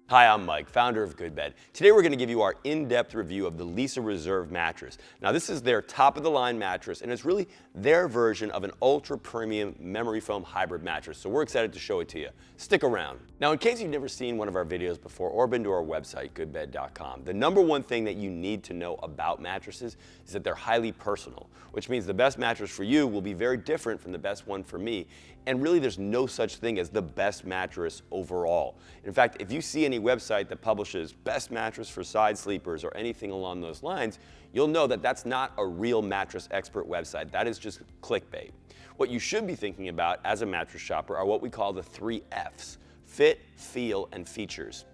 Hi, I'm Mike, founder of GoodBed. Today we're going to give you our in-depth review of the Leesa Reserve mattress. Now this is their top-of-the-line mattress, and it's really their version of an ultra-premium memory foam hybrid mattress, so we're excited to show it to you. Stick around. Now in case you've never seen one of our videos before or been to our website, goodbed.com, the number one thing that you need to know about mattresses is that they're highly personal, which means the best mattress for you will be very different from the best one for me, and really there's no such thing as the best mattress overall. In fact, if you see any website that publishes best mattress for side sleepers or anything along those lines, you'll know that that's not a real mattress expert website. That is just clickbait. What you should be thinking about as a mattress shopper are what we call the 3 F's: fit, feel, and features.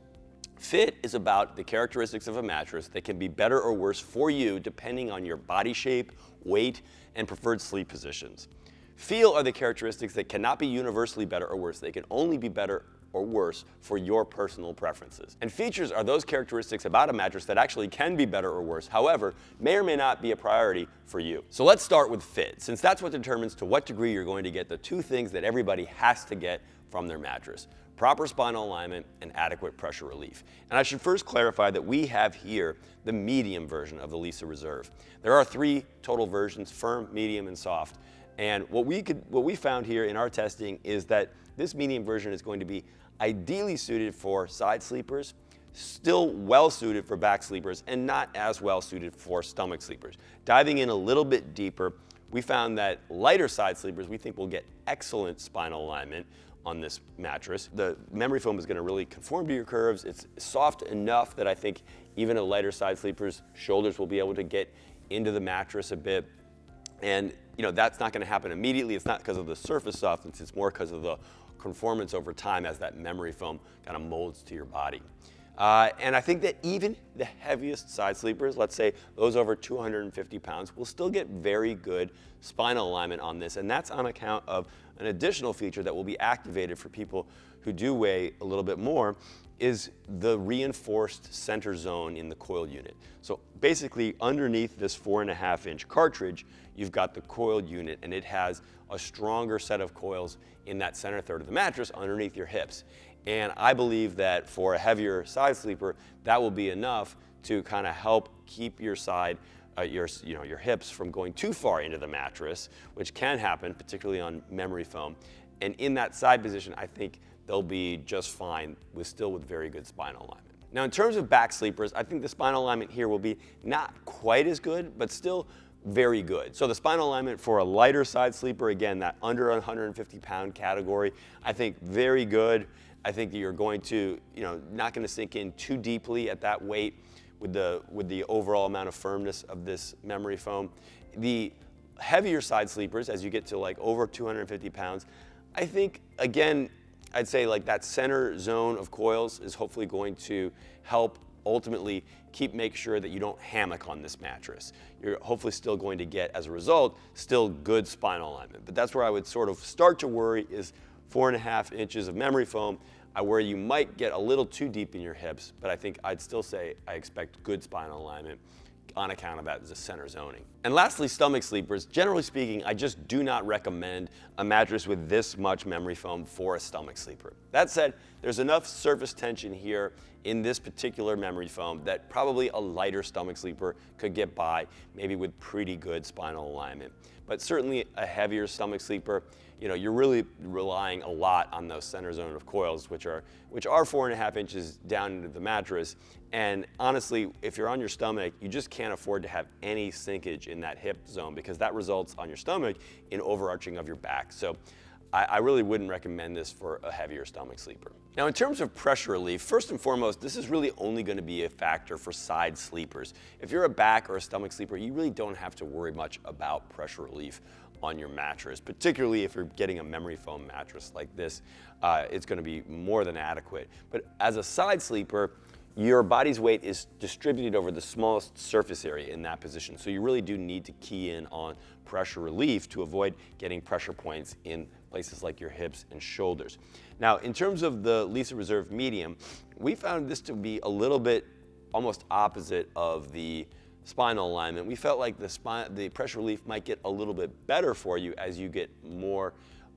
Fit is about the characteristics of a mattress that can be better or worse for you depending on your body shape, weight, and preferred sleep positions. Feel are the characteristics that cannot be universally better or worse. They can only be better or worse for your personal preferences. And features are those characteristics about a mattress that actually can be better or worse, however, may or may not be a priority for you. So let's start with fit, since that's what determines to what degree you're going to get the 2 things that everybody has to get from their mattress: proper spinal alignment and adequate pressure relief. And I should first clarify that we have here the medium version of the Leesa Reserve. There are 3 total versions: firm, medium, and soft. And what we found here in our testing is that this medium version is going to be ideally suited for side sleepers, still well suited for back sleepers, and not as well suited for stomach sleepers. Diving in a little bit deeper, we found that lighter side sleepers we think will get excellent spinal alignment on this mattress. The memory foam is going to really conform to your curves. It's soft enough that I think even a lighter side sleeper's shoulders will be able to get into the mattress a bit. And that's not going to happen immediately. It's not because of the surface softness, it's more because of the conformance over time as that memory foam kind of molds to your body. And I think that even the heaviest side sleepers, let's say those over 250 pounds, will still get very good spinal alignment on this. And that's on account of an additional feature that will be activated for people who do weigh a little bit more, is the reinforced center zone in the coil unit. So basically underneath this 4.5-inch cartridge, you've got the coiled unit, and it has a stronger set of coils in that center third of the mattress underneath your hips. And I believe that for a heavier side sleeper, that will be enough to kind of help keep your side, your hips from going too far into the mattress, which can happen, particularly on memory foam. And in that side position, I think they'll be just fine still with very good spinal alignment. Now in terms of back sleepers, I think the spinal alignment here will be not quite as good, but still very good. So the spinal alignment for a lighter side sleeper, again, that under 150-pound category, I think very good. I think that you're going to, not going to sink in too deeply at that weight with the overall amount of firmness of this memory foam. The heavier side sleepers, as you get to like over 250 pounds, I think, again, I'd say like that center zone of coils is hopefully going to help ultimately make sure that you don't hammock on this mattress. You're hopefully still going to get, as a result, still good spinal alignment. But that's where I would sort of start to worry, is 4.5 inches of memory foam. I worry you might get a little too deep in your hips, but I think I'd still say I expect good spinal alignment on account of that as a center zoning. And lastly, stomach sleepers. Generally speaking, I just do not recommend a mattress with this much memory foam for a stomach sleeper. That said, there's enough surface tension here in this particular memory foam that probably a lighter stomach sleeper could get by, maybe with pretty good spinal alignment. But certainly a heavier stomach sleeper, you're really relying a lot on those center zone of coils, which are 4.5 inches down into the mattress. And honestly, if you're on your stomach, you just can't afford to have any sinkage in that hip zone, because that results on your stomach in overarching of your back. So I really wouldn't recommend this for a heavier stomach sleeper. Now in terms of pressure relief, first and foremost, this is really only going to be a factor for side sleepers. If you're a back or a stomach sleeper, you really don't have to worry much about pressure relief on your mattress, particularly if you're getting a memory foam mattress like this. It's going to be more than adequate. But as a side sleeper, your body's weight is distributed over the smallest surface area in that position. So you really do need to key in on pressure relief to avoid getting pressure points in places like your hips and shoulders. Now, in terms of the Leesa Reserve Medium, we found this to be a little bit almost opposite of the spinal alignment. We felt like the pressure relief might get a little bit better for you as you get more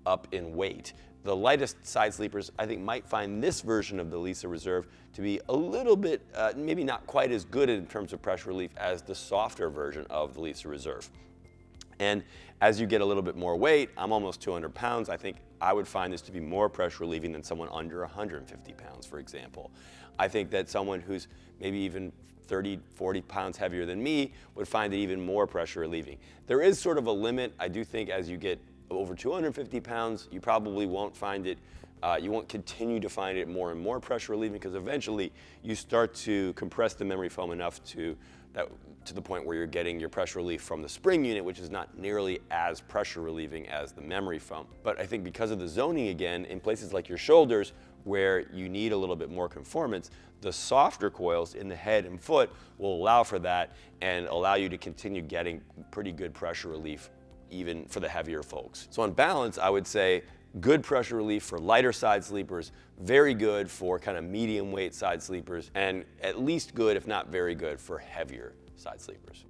up in weight. The lightest side sleepers, I think, might find this version of the Leesa Reserve to be a little bit, maybe not quite as good in terms of pressure relief as the softer version of the Leesa Reserve. And as you get a little bit more weight, I'm almost 200 pounds, I think I would find this to be more pressure relieving than someone under 150 pounds, for example. I think that someone who's maybe even 30, 40 pounds heavier than me would find it even more pressure relieving. There is sort of a limit. I do think as you get over 250 pounds, you probably won't find it, you won't continue to find it more and more pressure relieving, because eventually you start to compress the memory foam enough to the point where you're getting your pressure relief from the spring unit, which is not nearly as pressure relieving as the memory foam. But I think because of the zoning again, in places like your shoulders where you need a little bit more conformance, the softer coils in the head and foot will allow for that and allow you to continue getting pretty good pressure relief even for the heavier folks. So on balance, I would say good pressure relief for lighter side sleepers, very good for kind of medium weight side sleepers, and at least good, if not very good, for heavier side sleepers.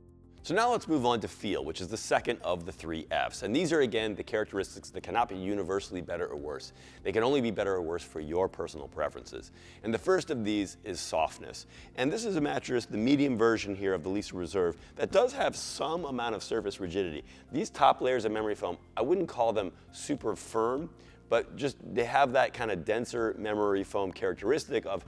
So now let's move on to feel, which is the second of the 3 F's. And these are, again, the characteristics that cannot be universally better or worse. They can only be better or worse for your personal preferences. And the first of these is softness. And this is a mattress, the medium version here of the Leesa Reserve, that does have some amount of surface rigidity. These top layers of memory foam, I wouldn't call them super firm, but just they have that kind of denser memory foam characteristic of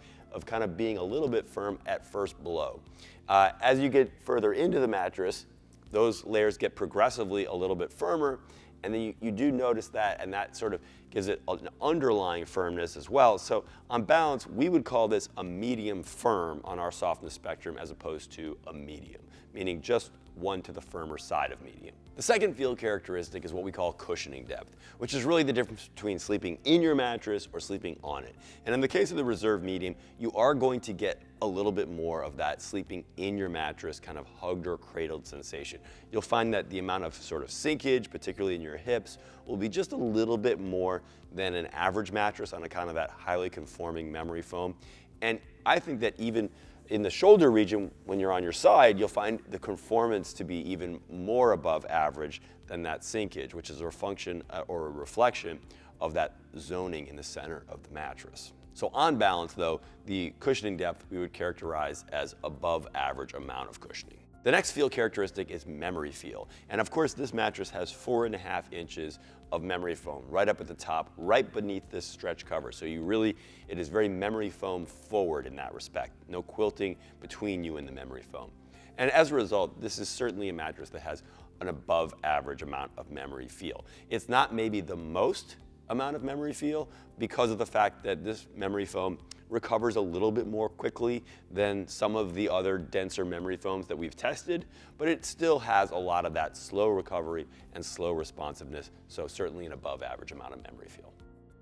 kind of being a little bit firm at first blow. As you get further into the mattress, those layers get progressively a little bit firmer, and then you do notice that, and that sort of gives it an underlying firmness as well. So on balance, we would call this a medium firm on our softness spectrum as opposed to a medium, meaning just one to the firmer side of medium. The second feel characteristic is what we call cushioning depth, which is really the difference between sleeping in your mattress or sleeping on it. And in the case of the Reserve Medium, you are going to get a little bit more of that sleeping in your mattress kind of hugged or cradled sensation. You'll find that the amount of sort of sinkage, particularly in your hips, will be just a little bit more than an average mattress on account of that highly conforming memory foam. And I think that even in the shoulder region, when you're on your side, you'll find the conformance to be even more above average than that sinkage, which is a function or a reflection of that zoning in the center of the mattress. So on balance though, the cushioning depth we would characterize as above average amount of cushioning. The next feel characteristic is memory feel. And of course, this mattress has 4.5 inches of memory foam right up at the top, right beneath this stretch cover. So it is very memory foam forward in that respect. No quilting between you and the memory foam. And as a result, this is certainly a mattress that has an above average amount of memory feel. It's not maybe the most amount of memory feel because of the fact that this memory foam recovers a little bit more quickly than some of the other denser memory foams that we've tested, but it still has a lot of that slow recovery and slow responsiveness, so certainly an above average amount of memory feel.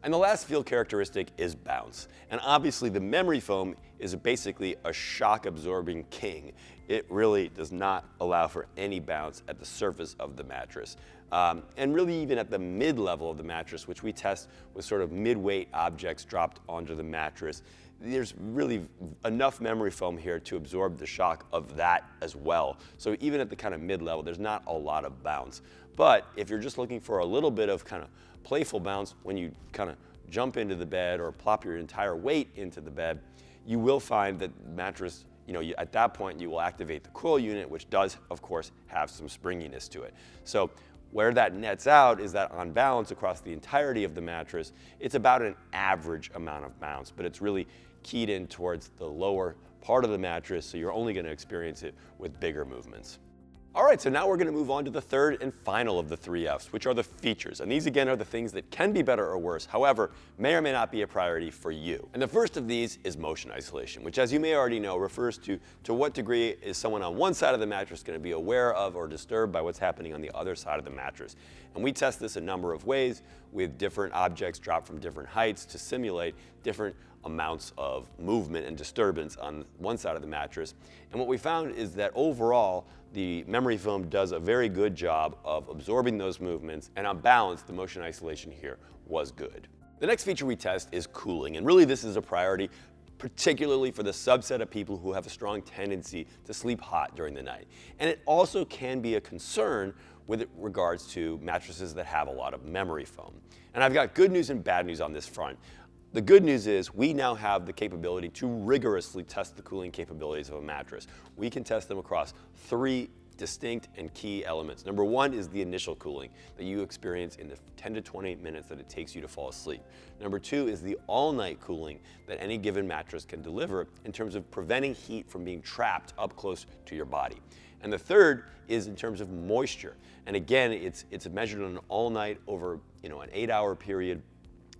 And the last feel characteristic is bounce. And obviously the memory foam is basically a shock absorbing king. It really does not allow for any bounce at the surface of the mattress. And really even at the mid-level of the mattress, which we test with sort of mid-weight objects dropped onto the mattress, there's really enough memory foam here to absorb the shock of that as well. So even at the kind of mid-level, there's not a lot of bounce. But if you're just looking for a little bit of kind of playful bounce when you kind of jump into the bed or plop your entire weight into the bed, you will find that the mattress, at that point you will activate the coil unit, which does, of course, have some springiness to it. So where that nets out is that on balance across the entirety of the mattress, it's about an average amount of bounce, but it's really keyed in towards the lower part of the mattress, so you're only going to experience it with bigger movements. All right, so now we're going to move on to the third and final of the 3 F's, which are the features. And these again are the things that can be better or worse, however, may or may not be a priority for you. And the first of these is motion isolation, which, as you may already know, refers to what degree is someone on one side of the mattress going to be aware of or disturbed by what's happening on the other side of the mattress. And we test this a number of ways with different objects dropped from different heights to simulate different amounts of movement and disturbance on one side of the mattress. And what we found is that overall, the memory foam does a very good job of absorbing those movements, and on balance, the motion isolation here was good. The next feature we test is cooling, and really this is a priority, particularly for the subset of people who have a strong tendency to sleep hot during the night. And it also can be a concern with regards to mattresses that have a lot of memory foam. And I've got good news and bad news on this front. The good news is we now have the capability to rigorously test the cooling capabilities of a mattress. We can test them across 3 distinct and key elements. Number 1 is the initial cooling that you experience in the 10 to 20 minutes that it takes you to fall asleep. Number 2 is the all-night cooling that any given mattress can deliver in terms of preventing heat from being trapped up close to your body. And the third is in terms of moisture. And again, it's measured on an all-night over an 8-hour period,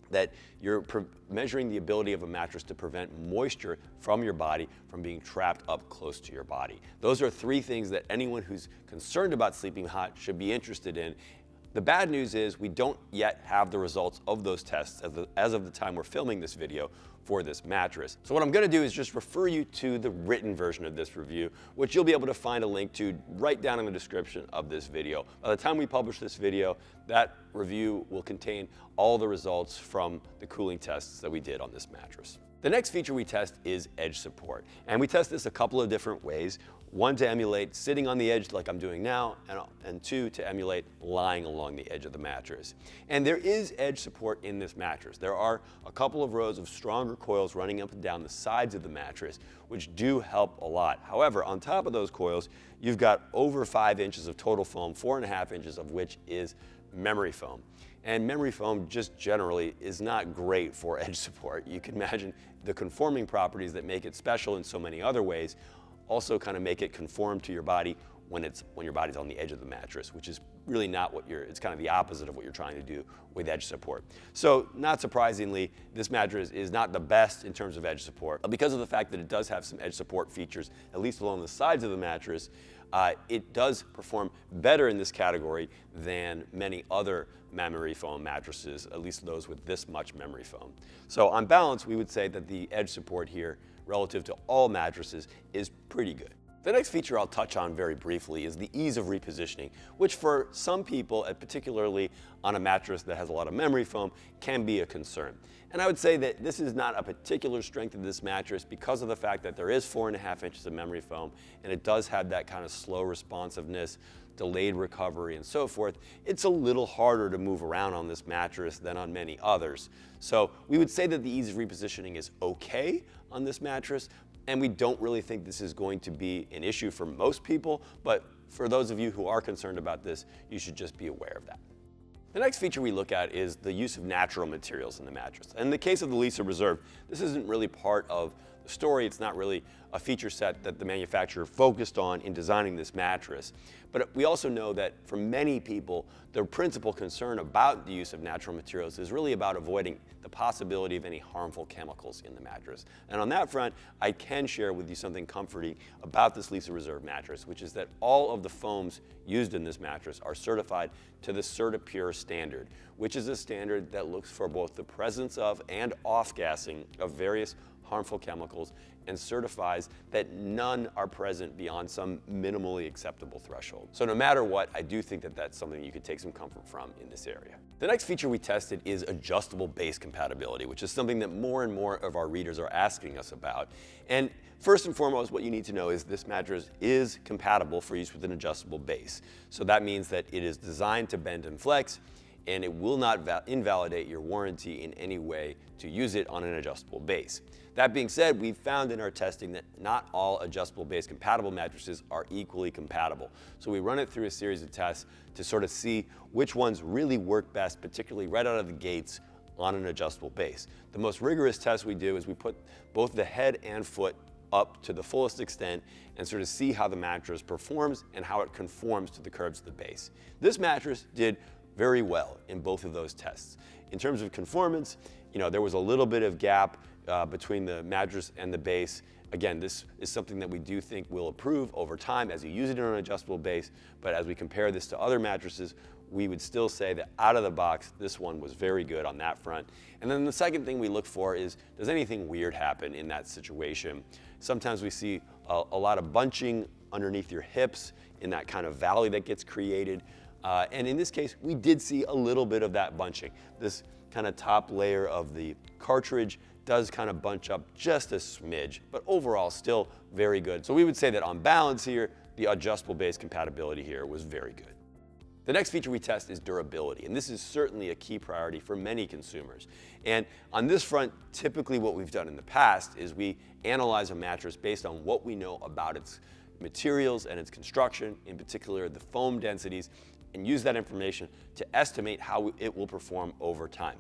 that you're measuring the ability of a mattress to prevent moisture from your body from being trapped up close to your body. Those are 3 things that anyone who's concerned about sleeping hot should be interested in. The bad news is we don't yet have the results of those tests as of the time we're filming this video for this mattress. So what I'm gonna do is just refer you to the written version of this review, which you'll be able to find a link to right down in the description of this video. By the time we publish this video, that review will contain all the results from the cooling tests that we did on this mattress. The next feature we test is edge support. And we test this a couple of different ways. 1, to emulate sitting on the edge like I'm doing now, and 2, to emulate lying along the edge of the mattress. And there is edge support in this mattress. There are a couple of rows of stronger coils running up and down the sides of the mattress, which do help a lot. However, on top of those coils, you've got over 5 inches of total foam, 4.5 inches of which is memory foam. And memory foam just generally is not great for edge support. You can imagine the conforming properties that make it special in so many other ways also kind of make it conform to your body when your body's on the edge of the mattress, which is really not it's kind of the opposite of what you're trying to do with edge support. So not surprisingly, this mattress is not the best in terms of edge support. Because of the fact that it does have some edge support features, at least along the sides of the mattress, it does perform better in this category than many other memory foam mattresses, at least those with this much memory foam. So on balance, we would say that the edge support here relative to all mattresses is pretty good. The next feature I'll touch on very briefly is the ease of repositioning, which for some people, particularly on a mattress that has a lot of memory foam, can be a concern. And I would say that this is not a particular strength of this mattress because of the fact that there is 4.5 inches of memory foam, and it does have that kind of slow responsiveness, delayed recovery, and so forth. It's a little harder to move around on this mattress than on many others. So we would say that the ease of repositioning is okay on this mattress, and we don't really think this is going to be an issue for most people, but for those of you who are concerned about this, you should just be aware of that. The next feature we look at is the use of natural materials in the mattress. In the case of the Leesa Reserve, this isn't really part of the story. It's not really a feature set that the manufacturer focused on in designing this mattress. But we also know that for many people, their principal concern about the use of natural materials is really about avoiding the possibility of any harmful chemicals in the mattress. And on that front, I can share with you something comforting about this Leesa Reserve mattress, which is that all of the foams used in this mattress are certified to the CertiPure standard, which is a standard that looks for both the presence of and off-gassing of various harmful chemicals and certifies that none are present beyond some minimally acceptable threshold. So no matter what, I do think that that's something you could take some comfort from in this area. The next feature we tested is adjustable base compatibility, which is something that more and more of our readers are asking us about. And first and foremost, what you need to know is this mattress is compatible for use with an adjustable base. So that means that it is designed to bend and flex, and it will not invalidate your warranty in any way to use it on an adjustable base. That being said, we've found in our testing that not all adjustable base compatible mattresses are equally compatible. So we run it through a series of tests to sort of see which ones really work best, particularly right out of the gates on an adjustable base. The most rigorous test we do is we put both the head and foot up to the fullest extent and sort of see how the mattress performs and how it conforms to the curves of the base. This mattress did very well in both of those tests. In terms of conformance, there was a little bit of gap between the mattress and the base. Again, this is something that we do think will improve over time as you use it on an adjustable base, but as we compare this to other mattresses, we would still say that out of the box, this one was very good on that front. And then the second thing we look for is, does anything weird happen in that situation? Sometimes we see a lot of bunching underneath your hips in that kind of valley that gets created. And in this case, we did see a little bit of that bunching. This kind of top layer of the cartridge does kind of bunch up just a smidge, but overall still very good. So we would say that on balance here, the adjustable base compatibility here was very good. The next feature we test is durability, and this is certainly a key priority for many consumers. And on this front, typically what we've done in the past is we analyze a mattress based on what we know about its materials and its construction, in particular the foam densities, and use that information to estimate how it will perform over time.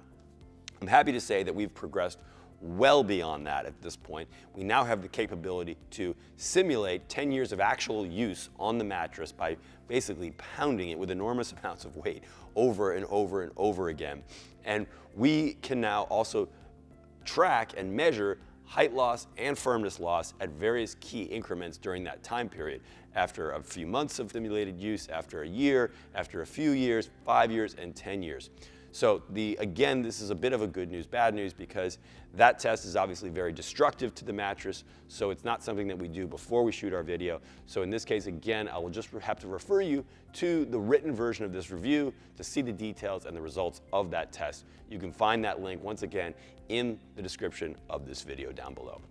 I'm happy to say that we've progressed well beyond that at this point. We now have the capability to simulate 10 years of actual use on the mattress by basically pounding it with enormous amounts of weight over and over and over again. And we can now also track and measure height loss and firmness loss at various key increments during that time period. After a few months of simulated use, after a year, after a few years, 5 years, and 10 years. So again, this is a bit of a good news, bad news, because that test is obviously very destructive to the mattress, so it's not something that we do before we shoot our video. So in this case, again, I will just have to refer you to the written version of this review to see the details and the results of that test. You can find that link, once again, in the description of this video down below.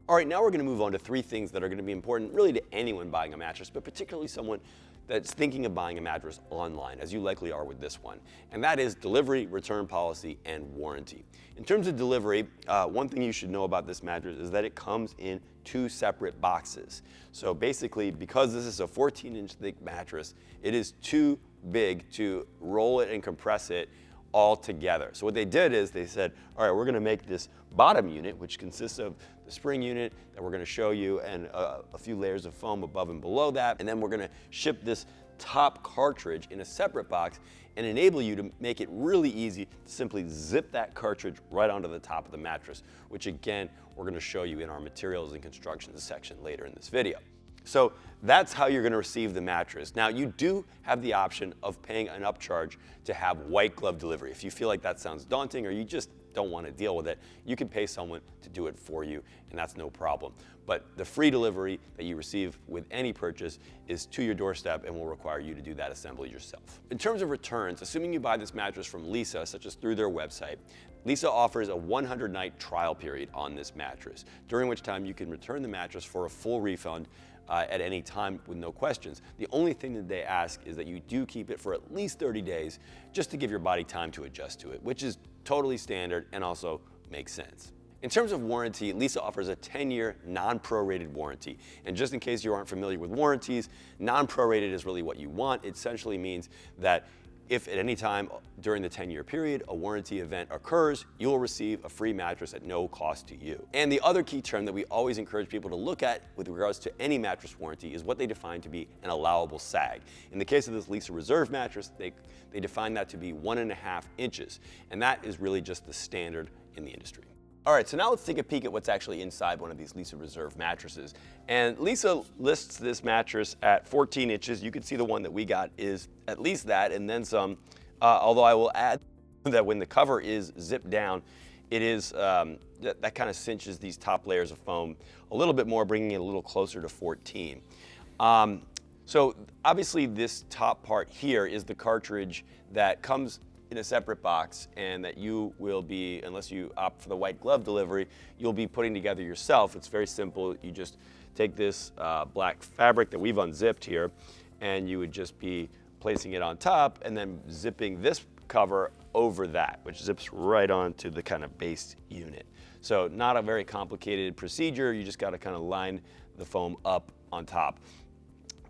All right, now we're gonna move on to 3 things that are gonna be important really to anyone buying a mattress, but particularly someone that's thinking of buying a mattress online, as you likely are with this one. And that is delivery, return policy, and warranty. In terms of delivery, one thing you should know about this mattress is that it comes in 2 separate boxes. So basically, because this is a 14-inch thick mattress, it is too big to roll it and compress it all together. So what they did is they said, all right, we're gonna make this bottom unit, which consists of the spring unit that we're gonna show you and a few layers of foam above and below that. And then we're gonna ship this top cartridge in a separate box and enable you to make it really easy to simply zip that cartridge right onto the top of the mattress, which again, we're gonna show you in our materials and construction section later in this video. So that's how you're gonna receive the mattress. Now, you do have the option of paying an upcharge to have white glove delivery. If you feel like that sounds daunting or you just don't want to deal with it, you can pay someone to do it for you, and that's no problem. But the free delivery that you receive with any purchase is to your doorstep and will require you to do that assembly yourself. In terms of returns, assuming you buy this mattress from Leesa, such as through their website, Leesa offers a 100-night trial period on this mattress, during which time you can return the mattress for a full refund at any time with no questions. The only thing that they ask is that you do keep it for at least 30 days just to give your body time to adjust to it, which is totally standard and also makes sense. In terms of warranty, Leesa offers a 10-year non-prorated warranty. And just in case you aren't familiar with warranties, non-prorated is really what you want. It essentially means that if at any time during the 10-year period a warranty event occurs, you will receive a free mattress at no cost to you. And the other key term that we always encourage people to look at with regards to any mattress warranty is what they define to be an allowable sag. In the case of this Leesa Reserve mattress, they define that to be 1.5 inches. And that is really just the standard in the industry. All right, so now let's take a peek at what's actually inside one of these Leesa Reserve mattresses. And Leesa lists this mattress at 14 inches. You can see the one that we got is at least that and then some, although I will add that when the cover is zipped down, it is, that kind of cinches these top layers of foam a little bit more, bringing it a little closer to 14. So obviously this top part here is the cartridge that comes in a separate box and that you will be, unless you opt for the white glove delivery, you'll be putting together yourself. It's very simple. You just take this black fabric that we've unzipped here and you would just be placing it on top and then zipping this cover over that, which zips right onto the kind of base unit. So not a very complicated procedure. You just got to kind of line the foam up on top.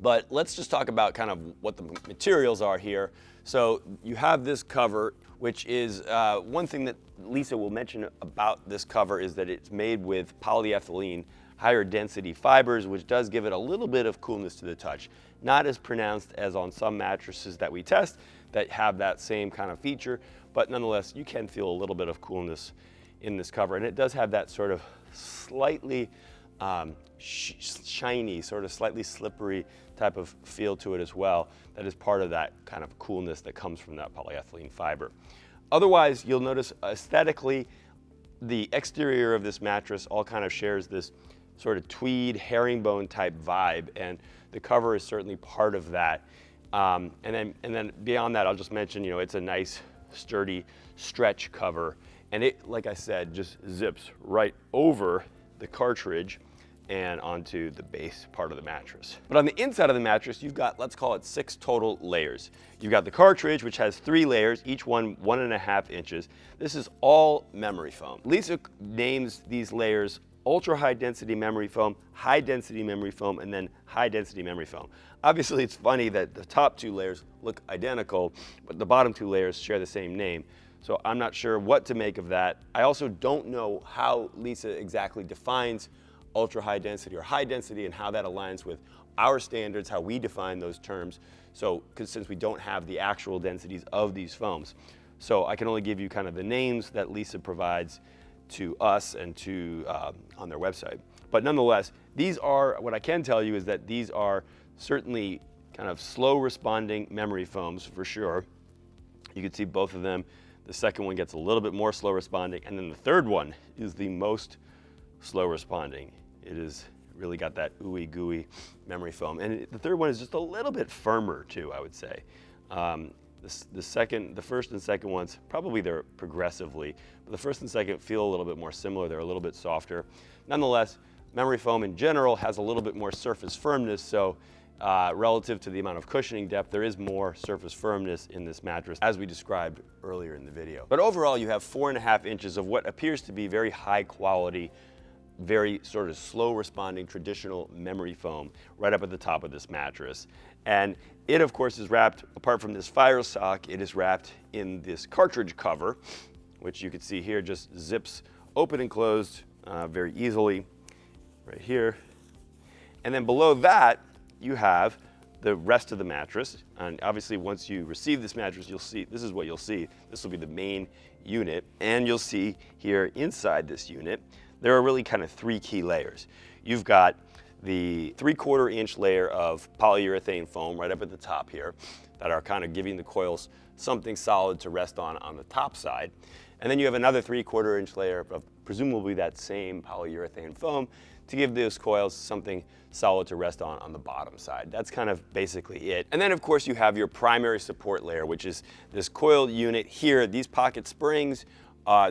But let's just talk about kind of what the materials are here. So you have this cover, which is one thing that Leesa will mention about this cover is that it's made with polyethylene higher density fibers, which does give it a little bit of coolness to the touch. Not as pronounced as on some mattresses that we test that have that same kind of feature, but nonetheless, you can feel a little bit of coolness in this cover. And it does have that sort of slightly shiny, sort of slightly slippery type of feel to it as well. That is part of that kind of coolness that comes from that polyethylene fiber. Otherwise, you'll notice aesthetically, the exterior of this mattress all kind of shares this sort of tweed herringbone type vibe, and the cover is certainly part of that. And then beyond that, I'll just mention, it's a nice sturdy stretch cover, and it, like I said, just zips right over the cartridge and onto the base part of the mattress. But on the inside of the mattress, you've got, let's call it 6 total layers. You've got the cartridge, which has 3 layers, each one 1.5 inches. This is all memory foam. Leesa names these layers ultra high density memory foam, high density memory foam, and then high density memory foam. Obviously, it's funny that the top 2 layers look identical, but the bottom 2 layers share the same name. So I'm not sure what to make of that. I also don't know how Leesa exactly defines ultra high density or high density and how that aligns with our standards, how we define those terms. So, since we don't have the actual densities of these foams. So I can only give you kind of the names that Leesa provides to us and to on their website. But nonetheless, these are, what I can tell you is that these are certainly kind of slow responding memory foams for sure. You can see both of them. The second one gets a little bit more slow responding, and then the third one is the most slow responding. It is really got that ooey gooey memory foam. And the third one is just a little bit firmer too, I would say. The first and second ones, probably they're progressively, but the first and second feel a little bit more similar. They're a little bit softer. Nonetheless, memory foam in general has a little bit more surface firmness, so relative to the amount of cushioning depth, there is more surface firmness in this mattress, as we described earlier in the video. But overall, you have 4.5 inches of what appears to be very high quality, very sort of slow responding traditional memory foam right up at the top of this mattress. And it, of course, is wrapped, apart from this fire sock, it is wrapped in this cartridge cover, which you can see here just zips open and closed very easily right here. And then below that, you have the rest of the mattress. And obviously, once you receive this mattress, you'll see, this is what you'll see. This will be the main unit. And you'll see here inside this unit, there are really kind of 3 key layers. You've got the 3/4 inch layer of polyurethane foam right up at the top here that are kind of giving the coils something solid to rest on the top side. And then you have another 3/4 inch layer of presumably that same polyurethane foam to give those coils something solid to rest on the bottom side. That's kind of basically it. And then of course you have your primary support layer, which is this coil unit here. These pocket springs,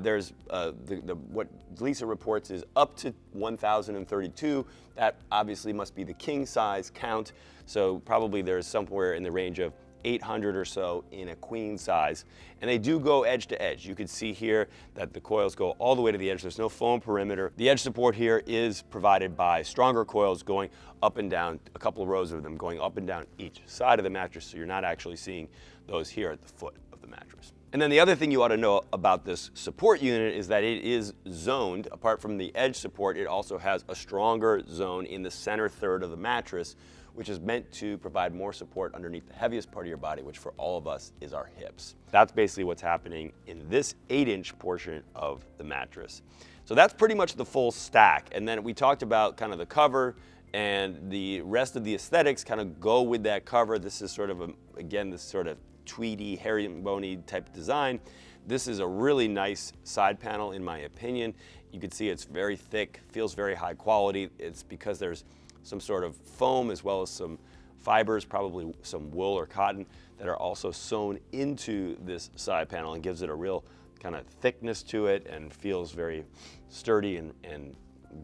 there's what Leesa reports is up to 1,032. That obviously must be the king size count. So probably there's somewhere in the range of 800 or so in a queen size. And they do go edge to edge. You can see here that the coils go all the way to the edge. There's no foam perimeter. The edge support here is provided by stronger coils going up and down, a couple of rows of them going up and down each side of the mattress. So you're not actually seeing those here at the foot of the mattress. And then the other thing you ought to know about this support unit is that it is zoned. Apart from the edge support, it also has a stronger zone in the center third of the mattress, which is meant to provide more support underneath the heaviest part of your body, which for all of us is our hips. That's basically what's happening in this 8-inch portion of the mattress. So that's pretty much the full stack. And then we talked about kind of the cover, and the rest of the aesthetics kind of go with that cover. This is sort of, again, this sort of tweedy, herringbony type design. This is a really nice side panel in my opinion. You can see it's very thick, feels very high quality. It's because there's some sort of foam as well as some fibers, probably some wool or cotton, that are also sewn into this side panel and gives it a real kind of thickness to it and feels very sturdy and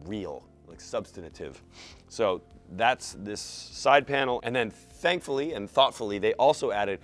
real, like substantive. So that's this side panel. And then thankfully and thoughtfully, they also added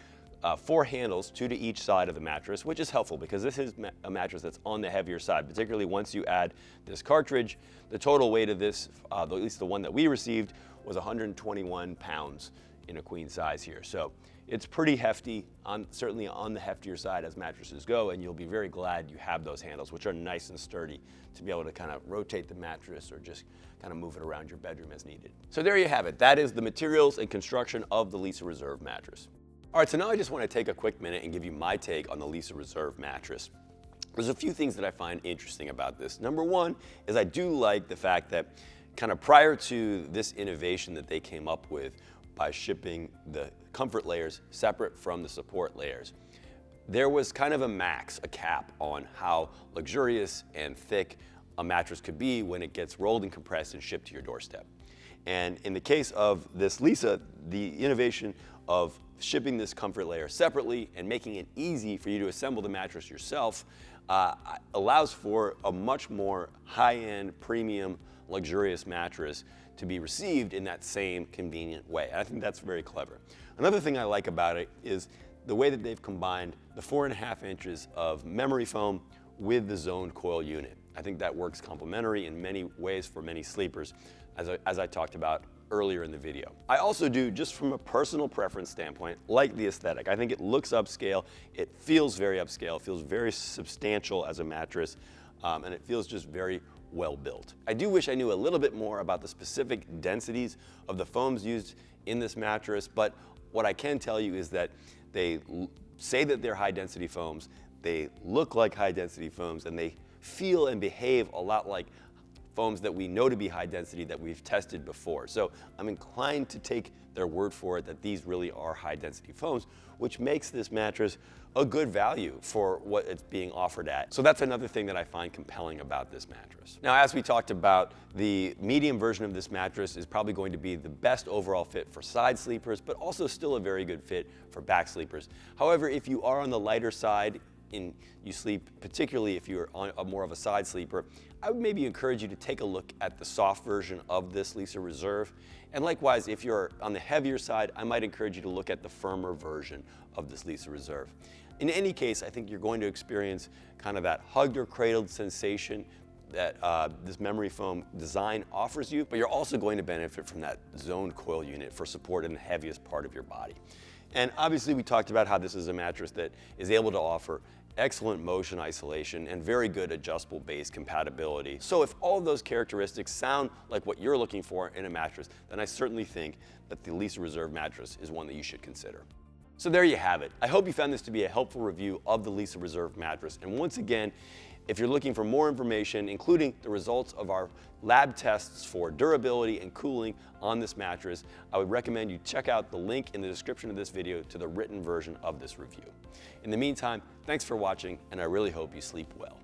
4 handles, 2 to each side of the mattress, which is helpful because this is a mattress that's on the heavier side, particularly once you add this cartridge. The total weight of this, at least the one that we received, was 121 pounds in a queen size here. So it's pretty hefty, certainly on the heftier side as mattresses go, and you'll be very glad you have those handles, which are nice and sturdy to be able to kind of rotate the mattress or just kind of move it around your bedroom as needed. So there you have it. That is the materials and construction of the Leesa Reserve mattress. All right, so now I just want to take a quick minute and give you my take on the Leesa Reserve mattress. There's a few things that I find interesting about this. Number one is I do like the fact that kind of prior to this innovation that they came up with by shipping the comfort layers separate from the support layers, there was kind of a cap on how luxurious and thick a mattress could be when it gets rolled and compressed and shipped to your doorstep. And in the case of this Leesa, the innovation of shipping this comfort layer separately and making it easy for you to assemble the mattress yourself allows for a much more high-end, premium, luxurious mattress to be received in that same convenient way. And I think that's very clever. Another thing I like about it is the way that they've combined the 4.5 inches of memory foam with the zoned coil unit. I think that works complementary in many ways for many sleepers, as I talked about earlier in the video. I also do, just from a personal preference standpoint, like the aesthetic. I think it looks upscale, it feels very upscale, it feels very substantial as a mattress, and it feels just very well built. I do wish I knew a little bit more about the specific densities of the foams used in this mattress, but what I can tell you is that they say that they're high density foams, they look like high density foams, and they feel and behave a lot like foams that we know to be high density that we've tested before. So I'm inclined to take their word for it that these really are high density foams, which makes this mattress a good value for what it's being offered at. So that's another thing that I find compelling about this mattress. Now, as we talked about, the medium version of this mattress is probably going to be the best overall fit for side sleepers, but also still a very good fit for back sleepers. However, if you are on the lighter side, you sleep, particularly if you're on more of a side sleeper, I would maybe encourage you to take a look at the soft version of this Leesa Reserve. And likewise, if you're on the heavier side, I might encourage you to look at the firmer version of this Leesa Reserve. In any case, I think you're going to experience kind of that hugged or cradled sensation that this memory foam design offers you, but you're also going to benefit from that zoned coil unit for support in the heaviest part of your body. And obviously we talked about how this is a mattress that is able to offer excellent motion isolation and very good adjustable base compatibility. So if all of those characteristics sound like what you're looking for in a mattress, then I certainly think that the Leesa Reserve mattress is one that you should consider. So there you have it. I hope you found this to be a helpful review of the Leesa Reserve mattress. And once again, if you're looking for more information, including the results of our lab tests for durability and cooling on this mattress, I would recommend you check out the link in the description of this video to the written version of this review. In the meantime, thanks for watching, and I really hope you sleep well.